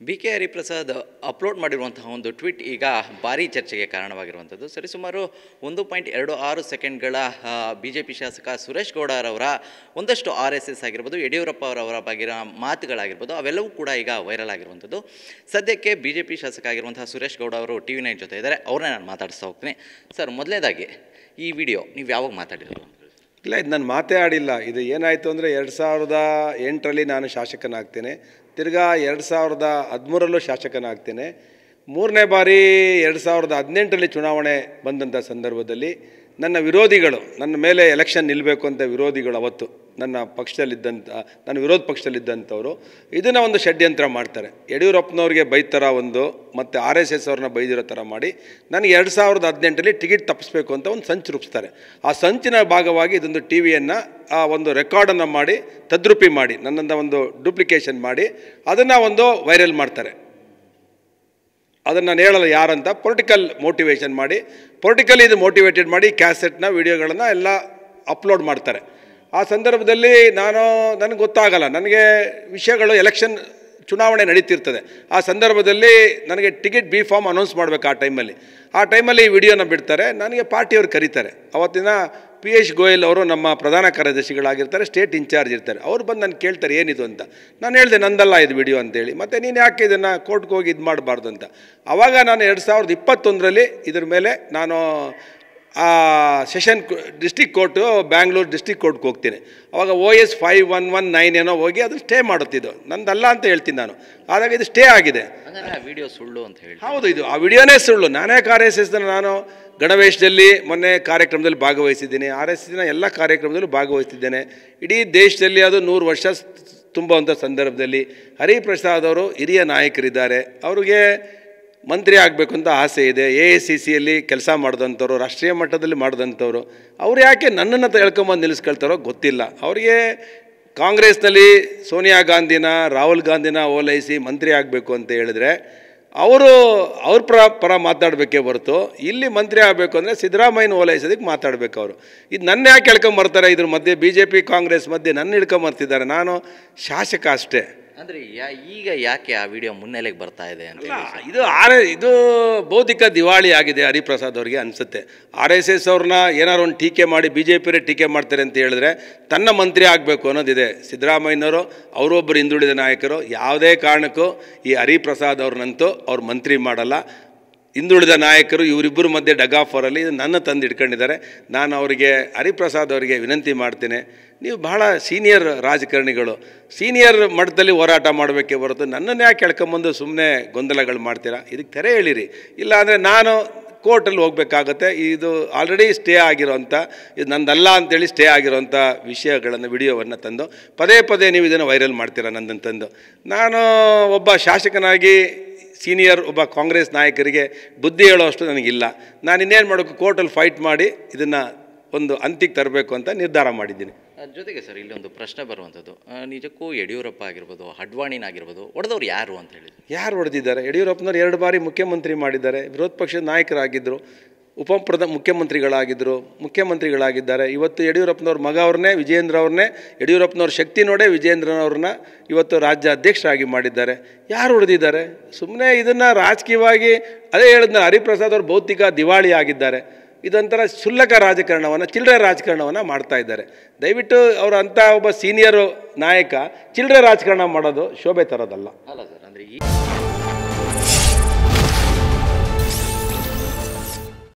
BK. Hariprasad upload ಮಾಡಿರುವಂತಹ ಒಂದು tweet ಈಗ ಭಾರೀ ಚರ್ಚೆಗೆ ಕಾರಣವಾಗಿರುವಂಥದ್ದು. ಸರಿಸುಮಾರು 1.26 ಸೆಕೆಂಡ್ಗಳ BJP ಶಾಸಕ ಸುರೇಶ್ ಗೌಡರವರ ಒಂದಷ್ಟು RSS ಆಗಿರ್ಬೋದು, ಯಡಿಯೂರಪ್ಪ ಅವರವರ ಬಗೆಗಿನ ಮಾತುಗಳಾಗಿರ್ಬೋದು, ಅವೆಲ್ಲವೂ ಕೂಡ ಈಗ ವೈರಲ್ ಆಗಿರುವಂಥದ್ದು. ಸದ್ಯಕ್ಕೆ BJP ಶಾಸಕ ಆಗಿರುವಂತಹ ಸುರೇಶ್ ಗೌಡ ಅವರು TV9 ಜೊತೆ ಇದ್ದಾರೆ. ಅವ್ರನ್ನೇ ನಾನು ಮಾತಾಡಿಸ್ತಾ ಹೋಗ್ತೀನಿ. ಸರ್, ಮೊದಲನೇದಾಗಿ ಈ ವಿಡಿಯೋ ನೀವು ಯಾವಾಗ ಮಾತಾಡಿರೋದು? ಇಲ್ಲ, ಇದು ನಾನು ಮಾತೇ ಆಡಿಲ್ಲ. ಇದು ಏನಾಯಿತು ಅಂದರೆ 2008ರಲ್ಲಿ ನಾನು ಶಾಸಕನಾಗ್ತೇನೆ, ತಿರ್ಗಾ 2013ರಲ್ಲೂ ಶಾಸಕನಾಗ್ತೇನೆ. ಮೂರನೇ ಬಾರಿ 2018ರಲ್ಲಿ ಚುನಾವಣೆ ಬಂದಂಥ ಸಂದರ್ಭದಲ್ಲಿ ನನ್ನ ವಿರೋಧಿಗಳು, ನನ್ನ ಮೇಲೆ ಎಲೆಕ್ಷನ್ ನಿಲ್ಲಬೇಕು ಅಂತ ವಿರೋಧಿಗಳು, ಅವತ್ತು ನನ್ನ ಪಕ್ಷದಲ್ಲಿದ್ದಂಥ, ನನ್ನ ವಿರೋಧ ಪಕ್ಷದಲ್ಲಿದ್ದಂಥವರು ಇದನ್ನು ಒಂದು ಷಡ್ಯಂತ್ರ ಮಾಡ್ತಾರೆ. ಯಡಿಯೂರಪ್ಪನವ್ರಿಗೆ ಬೈತರ ಒಂದು, ಮತ್ತು RSS ಅವ್ರನ್ನ ಬೈದಿರೋ ಥರ ಮಾಡಿ ನನಗೆ 2018ರಲ್ಲಿ ಟಿಕೆಟ್ ತಪ್ಪಿಸ್ಬೇಕು ಅಂತ ಒಂದು ಸಂಚು ರೂಪಿಸ್ತಾರೆ. ಆ ಸಂಚಿನ ಭಾಗವಾಗಿ ಇದೊಂದು TVಯನ್ನು ಒಂದು ರೆಕಾರ್ಡನ್ನು ಮಾಡಿ, ತದ್ರೂಪಿ ಮಾಡಿ, ನನ್ನಿಂದ ಒಂದು ಡೂಪ್ಲಿಕೇಶನ್ ಮಾಡಿ ಅದನ್ನು ಒಂದು ವೈರಲ್ ಮಾಡ್ತಾರೆ. ಅದನ್ನು ನಾನು ಹೇಳಲ್ಲ ಯಾರಂತ, ಪೊಲಿಟಿಕಲ್ ಮೋಟಿವೇಶನ್ ಮಾಡಿ, ಪೊಲಿಟಿಕಲಿ ಇದು ಮೋಟಿವೇಟೆಡ್ ಮಾಡಿ ಕ್ಯಾಸೆಟ್ನ ವಿಡಿಯೋಗಳನ್ನು ಎಲ್ಲ ಅಪ್ಲೋಡ್ ಮಾಡ್ತಾರೆ. ಆ ಸಂದರ್ಭದಲ್ಲಿ ನನಗೆ ಗೊತ್ತಾಗಲ್ಲ, ನನಗೆ ವಿಷಯಗಳು ಎಲೆಕ್ಷನ್ ಚುನಾವಣೆ ನಡೀತಿರ್ತದೆ. ಆ ಸಂದರ್ಭದಲ್ಲಿ ನನಗೆ ಟಿಕೆಟ್ B ಫಾರ್ಮ್ ಅನೌನ್ಸ್ ಮಾಡಬೇಕು. ಆ ಟೈಮಲ್ಲಿ ಈ ವಿಡಿಯೋನ ಬಿಡ್ತಾರೆ. ನನಗೆ ಪಾರ್ಟಿಯವ್ರು ಕರೀತಾರೆ. ಅವತ್ತಿನ PH ಗೋಯಲ್ ಅವರು ನಮ್ಮ ಪ್ರಧಾನ ಕಾರ್ಯದರ್ಶಿಗಳಾಗಿರ್ತಾರೆ, ಸ್ಟೇಟ್ ಇನ್ಚಾರ್ಜ್ ಇರ್ತಾರೆ. ಅವ್ರು ಬಂದು ನಾನು ಕೇಳ್ತಾರೆ ಏನಿದು ಅಂತ. ನಾನು ಹೇಳಿದೆ ನಂದಲ್ಲ ಇದು ವಿಡಿಯೋ ಅಂತೇಳಿ. ಮತ್ತು ನೀನು ಯಾಕೆ ಇದನ್ನು ಕೋರ್ಟ್ಗೆ ಹೋಗಿ ಇದು ಮಾಡಬಾರ್ದು ಅಂತ. ಆವಾಗ ನಾನು 2021ರಲ್ಲಿ ಇದ್ರ ಮೇಲೆ ನಾನು ಡಿಸ್ಟಿಕ್ ಕೋರ್ಟು, ಬ್ಯಾಂಗ್ಳೂರು ಡಿಸ್ಟಿಕ್ ಕೋರ್ಟ್ಗೆ ಹೋಗ್ತೀನಿ. ಅವಾಗ OS 5119 ಏನೋ ಹೋಗಿ ಅದು ಸ್ಟೇ ಮಾಡುತ್ತಿದ್ದು, ನಂದಲ್ಲ ಅಂತ ಹೇಳ್ತೀನಿ ನಾನು. ಆದಾಗ ಇದು ಸ್ಟೇ ಆಗಿದೆ. ವಿಡಿಯೋ ಸುಳ್ಳು ಅಂತ ಹೇಳಿ. ಹೌದು, ಇದು ಆ ವಿಡಿಯೋನೇ ಸುಳ್ಳು. ನಾನೇ RSS ನಾನು ಗಣವೇಶದಲ್ಲಿ ಮೊನ್ನೆ ಕಾರ್ಯಕ್ರಮದಲ್ಲಿ ಭಾಗವಹಿಸಿದ್ದೀನಿ. RSSನ ಎಲ್ಲ ಕಾರ್ಯಕ್ರಮದಲ್ಲೂ ಭಾಗವಹಿಸಿದ್ದೇನೆ. ಇಡೀ ದೇಶದಲ್ಲಿ ಅದು 100 ವರ್ಷ ತುಂಬುವಂಥ ಸಂದರ್ಭದಲ್ಲಿ ಹರಿಪ್ರಸಾದ್ ಅವರು ಹಿರಿಯ ನಾಯಕರಿದ್ದಾರೆ. ಅವ್ರಿಗೆ ಮಂತ್ರಿ ಆಗಬೇಕು ಅಂತ ಆಸೆ ಇದೆ. AICCಯಲ್ಲಿ ಕೆಲಸ ಮಾಡಿದಂಥವ್ರು, ರಾಷ್ಟ್ರೀಯ ಮಟ್ಟದಲ್ಲಿ ಮಾಡಿದಂಥವ್ರು. ಅವ್ರು ಯಾಕೆ ನನ್ನನ್ನು ಹೇಳ್ಕೊಂಬಂದು ನಿಲ್ಲಿಸ್ಕೊಳ್ತಾರೋ ಗೊತ್ತಿಲ್ಲ. ಅವರಿಗೆ ಕಾಂಗ್ರೆಸ್ನಲ್ಲಿ ಸೋನಿಯಾ ಗಾಂಧಿನ, ರಾಹುಲ್ ಗಾಂಧಿನ ಓಲೈಸಿ ಮಂತ್ರಿ ಆಗಬೇಕು ಅಂತ ಹೇಳಿದ್ರೆ ಅವ್ರ ಪರ ಮಾತಾಡಬೇಕೇ ಹೊರತು ಇಲ್ಲಿ ಮಂತ್ರಿ ಆಗಬೇಕು ಅಂದರೆ ಸಿದ್ದರಾಮಯ್ಯನ ಓಲೈಸೋದಕ್ಕೆ ಮಾತಾಡಬೇಕು ಅವರು. ಇದು ನನ್ನ ಯಾಕೆ ಹೇಳ್ಕೊಂಬರ್ತಾರೆ? ಇದ್ರ ಮಧ್ಯೆ BJP ಕಾಂಗ್ರೆಸ್ ಮಧ್ಯೆ ನನ್ನ ಹಿಡ್ಕೊಂಬರ್ತಿದ್ದಾರೆ. ನಾನು ಶಾಸಕ ಅಷ್ಟೇ. ಅಂದರೆ ಈಗ ಯಾಕೆ ಆ ವಿಡಿಯೋ ಮುನ್ನೆಲೆಗೆ ಬರ್ತಾ ಇದೆ ಅಂತ? ಇದು ಬೌದ್ಧಿಕ ದಿವಾಳಿ ಆಗಿದೆ ಹರಿಪ್ರಸಾದ್ ಅವರಿಗೆ ಅನಿಸುತ್ತೆ. RSS ಅವ್ರನ್ನ ಏನಾರು ಒಂದು ಟೀಕೆ ಮಾಡಿ BJPಯವರೇ ಟೀಕೆ ಮಾಡ್ತಾರೆ ಅಂತ ಹೇಳಿದ್ರೆ ತನ್ನ ಮಂತ್ರಿ ಆಗಬೇಕು ಅನ್ನೋದಿದೆ. ಸಿದ್ದರಾಮಯ್ಯನವರು ಅವರೊಬ್ಬರು ಹಿಂದುಳಿದ ನಾಯಕರು. ಯಾವುದೇ ಕಾರಣಕ್ಕೂ ಈ ಹರಿಪ್ರಸಾದ್ ಅವ್ರನ್ನಂತೂ ಅವ್ರು ಮಂತ್ರಿ ಮಾಡಲ್ಲ. ಹಿಂದುಳಿದ ನಾಯಕರು ಇವರಿಬ್ಬರ ಮಧ್ಯೆ ಡಗಾಫರಲ್ಲಿ ನನ್ನ ತಂದು ಇಟ್ಕೊಂಡಿದ್ದಾರೆ. ನಾನು ಅವರಿಗೆ, ಹರಿಪ್ರಸಾದ್ ಅವರಿಗೆ ವಿನಂತಿ ಮಾಡ್ತೇನೆ, ನೀವು ಬಹಳ ಸೀನಿಯರ್ ರಾಜಕಾರಣಿಗಳು, ಸೀನಿಯರ್ ಮಟ್ಟದಲ್ಲಿ ಹೋರಾಟ ಮಾಡಬೇಕೇ ಹೊರತು ನನ್ನನ್ನು ಯಾಕೆ ಕೇಳ್ಕೊಂಬಂದು ಸುಮ್ಮನೆ ಗೊಂದಲಗಳು ಮಾಡ್ತೀರಾ? ಇದಕ್ಕೆ ತೆರೆ ಹೇಳಿರಿ. ಇಲ್ಲಾಂದರೆ ನಾನು ಕೋರ್ಟಲ್ಲಿ ಹೋಗಬೇಕಾಗತ್ತೆ. ಇದು ಆಲ್ರೆಡಿ ಸ್ಟೇ ಆಗಿರೋಂಥ, ಇದು ನಂದಲ್ಲ ಅಂತೇಳಿ ಸ್ಟೇ ಆಗಿರೋಂಥ ವಿಷಯಗಳನ್ನು, ವಿಡಿಯೋವನ್ನು ತಂದು ಪದೇ ನೀವು ಇದನ್ನು ವೈರಲ್ ಮಾಡ್ತೀರಾ ನನ್ನನ್ನು ತಂದು. ನಾನು ಒಬ್ಬ ಶಾಸಕನಾಗಿ ಸೀನಿಯರ್ ಒಬ್ಬ ಕಾಂಗ್ರೆಸ್ ನಾಯಕರಿಗೆ ಬುದ್ಧಿ ಹೇಳೋಷ್ಟು ನನಗಿಲ್ಲ. ನಾನು ಇನ್ನೇನು ಮಾಡೋಕ್ಕೆ, ಕೋರ್ಟಲ್ಲಿ ಫೈಟ್ ಮಾಡಿ ಇದನ್ನು ಒಂದು ಅಂತ್ಯಕ್ಕೆ ತರಬೇಕು ಅಂತ ನಿರ್ಧಾರ ಮಾಡಿದ್ದೀನಿ. ಜೊತೆಗೆ ಸರ್, ಇಲ್ಲಿ ಒಂದು ಪ್ರಶ್ನೆ ಬರುವಂಥದ್ದು, ನಿಜಕ್ಕೂ ಯಡಿಯೂರಪ್ಪ ಆಗಿರ್ಬೋದು, ಅಡ್ವಾಣಿನಾಗಿರ್ಬೋದು, ಹೊಡೆದವ್ರು ಯಾರು ಅಂತ ಹೇಳಿದ್ರು? ಯಾರು ಹೊಡೆದಿದ್ದಾರೆ? ಯಡಿಯೂರಪ್ಪನವ್ರು 2 ಬಾರಿ ಮುಖ್ಯಮಂತ್ರಿ ಮಾಡಿದ್ದಾರೆ, ವಿರೋಧ ಪಕ್ಷದ ನಾಯಕರಾಗಿದ್ದರು, ಮುಖ್ಯಮಂತ್ರಿಗಳಾಗಿದ್ದಾರೆ. ಇವತ್ತು ಯಡಿಯೂರಪ್ಪನವ್ರ ಮಗ ಅವ್ರನ್ನೇ, ವಿಜೇಂದ್ರ ಅವ್ರನ್ನೇ, ಯಡಿಯೂರಪ್ಪನವ್ರ ಶಕ್ತಿ ನೋಡೇ ವಿಜೇಂದ್ರನವ್ರನ್ನ ಇವತ್ತು ರಾಜ್ಯ ಅಧ್ಯಕ್ಷರಾಗಿ ಮಾಡಿದ್ದಾರೆ. ಯಾರು ಹೊಡೆದಿದ್ದಾರೆ? ಸುಮ್ಮನೆ ಇದನ್ನು ರಾಜಕೀಯವಾಗಿ, ಅದೇ ಹೇಳಿದ್ನ, ಹರಿಪ್ರಸಾದ್ ಅವರು ಭೌತಿಕ ದಿವಾಳಿ ಆಗಿದ್ದಾರೆ. ಇದೊಂಥರ ಕ್ಷುಲ್ಲಕ ರಾಜಕಾರಣವನ್ನು, ಚಿಲ್ಲರೆ ರಾಜಕಾರಣವನ್ನು ಮಾಡ್ತಾ ಇದ್ದಾರೆ. ದಯವಿಟ್ಟು ಅವರು ಅಂಥ ಒಬ್ಬ ಸೀನಿಯರು ನಾಯಕ ಚಿಲ್ಲರೆ ರಾಜಕಾರಣ ಮಾಡೋದು ಶೋಭೆ ತರೋದಲ್ಲ. ಅಲ್ಲ ಸರ್, ಅಂದರೆ